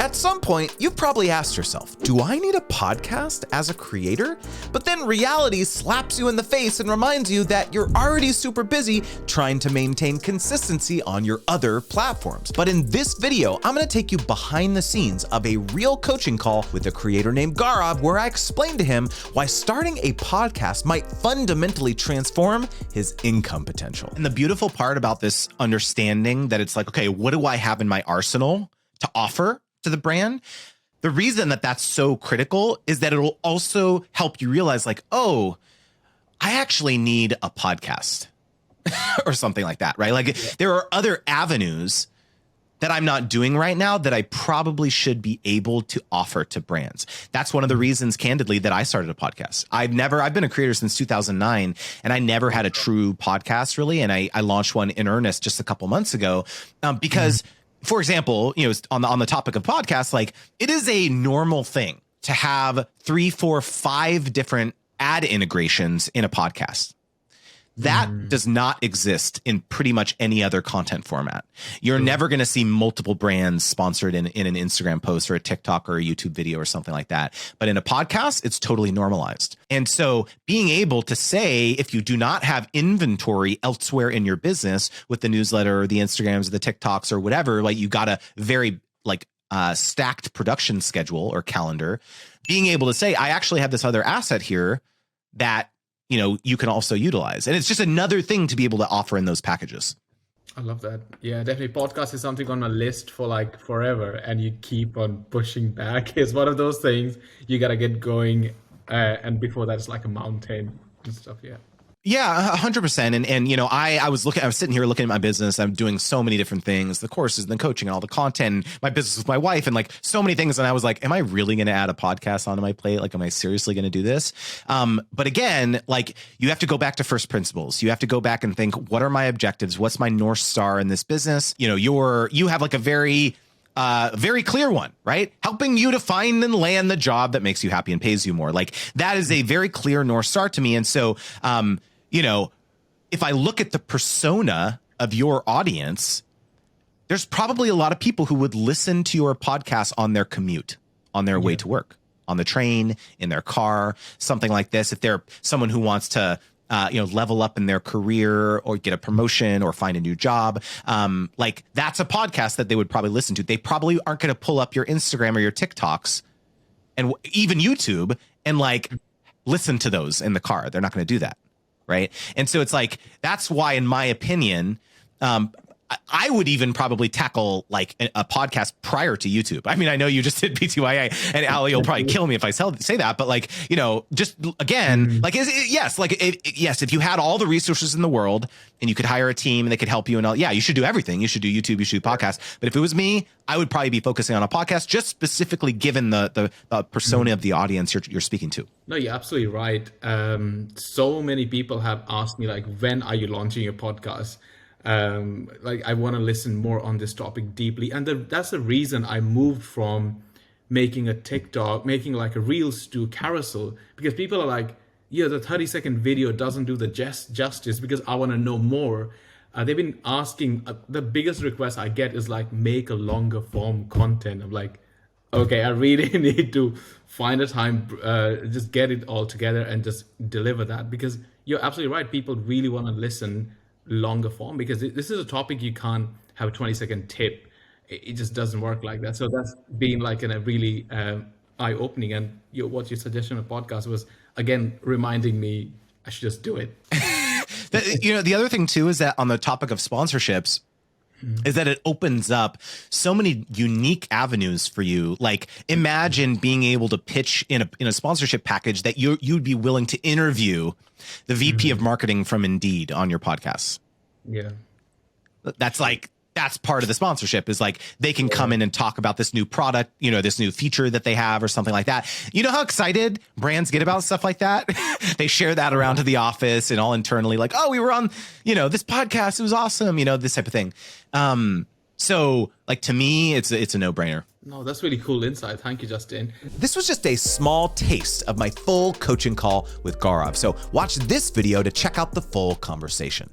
At some point, you've probably asked yourself, do I need a podcast as a creator? But then reality slaps you in the face and reminds you that you're already super busy trying to maintain consistency on your other platforms. But in this video, I'm gonna take you behind the scenes of a real coaching call with a creator named Gaurav, where I explained to him why starting a podcast might fundamentally transform his income potential. And the beautiful part about this understanding that it's like, okay, what do I have in my arsenal to offer to the brand? The reason that that's so critical is that it'll also help you realize like, oh, I actually need a podcast or something like that, right? Like there are other avenues that I'm not doing right now that I probably should be able to offer to brands. That's one of the reasons, candidly, that I started a podcast. I've been a creator since 2009, and I never had a true podcast really. And I launched one in earnest just a couple months ago because for example, on the topic of podcasts, like it is a normal thing to have 3, 4, 5 different ad integrations in a podcast. That does not exist in pretty much any other content format. You're never going to see multiple brands sponsored in an Instagram post or a TikTok or a YouTube video or something like that. But in a podcast, it's totally normalized. And so being able to say, if you do not have inventory elsewhere in your business with the newsletter or the Instagrams or the TikToks or whatever, like you got a very stacked production schedule or calendar, being able to say, I actually have this other asset here that you can also utilize. And it's just another thing to be able to offer in those packages. I love that. Yeah, definitely. Podcast is something on my list for like forever, and you keep on pushing back. It's one of those things you got to get going. And before that, it's like a mountain and stuff. Yeah. Yeah, 100%. And I was sitting here looking at my business. I'm doing so many different things, the courses and the coaching and all the content, my business with my wife and like so many things. And I was like, am I really going to add a podcast onto my plate? Like, am I seriously going to do this? But again, like you have to go back to first principles. You have to go back and think, what are my objectives? What's my North Star in this business? You have like a very clear one, right? Helping you to find and land the job that makes you happy and pays you more. Like that is a very clear North Star to me. And so, if I look at the persona of your audience, there's probably a lot of people who would listen to your podcast on their commute, on their way to work, on the train, in their car, something like this. If they're someone who wants to level up in their career or get a promotion or find a new job. Like that's a podcast that they would probably listen to. They probably aren't going to pull up your Instagram or your TikToks and even YouTube and like listen to those in the car. They're not going to do that. Right. And so it's like, that's why, in my opinion, I would even probably tackle like a podcast prior to YouTube. I mean, I know you just did PTYA and Ali will probably kill me if I say that, but like, just again, like, yes, if you had all the resources in the world and you could hire a team and they could help you and all, you should do everything. You should do YouTube, you should do podcasts. But if it was me, I would probably be focusing on a podcast, just specifically given the persona of the audience you're speaking to. No, you're absolutely right. So many people have asked me like, when are you launching your podcast? Like I want to listen more on this topic deeply. And that's the reason I moved from making a TikTok, making like a Reels to carousel, because people are like, yeah, the 30-second video doesn't do the justice because I want to know more. They've been asking, the biggest request I get is like, make a longer form content. I'm like, okay, I really need to find a time, just get it all together and just deliver that, because you're absolutely right. People really want to listen longer form, because this is a topic you can't have a 20-second tip. It just doesn't work like that. So that's been like a really eye-opening. And what your suggestion of podcast was, again, reminding me I should just do it. The other thing too is that on the topic of sponsorships, is that it opens up so many unique avenues for you. Like imagine being able to pitch in a sponsorship package that you'd be willing to interview the VP of marketing from Indeed on your podcast. Yeah. That's part of the sponsorship, is like they can come in and talk about this new product, this new feature that they have or something like that. You know how excited brands get about stuff like that? They share that around to the office and all internally, like, oh, we were on, this podcast. It was awesome. This type of thing. So like, to me, it's a no-brainer. No, that's really cool insight. Thank you, Justin. This was just a small taste of my full coaching call with Gaurav. So watch this video to check out the full conversation.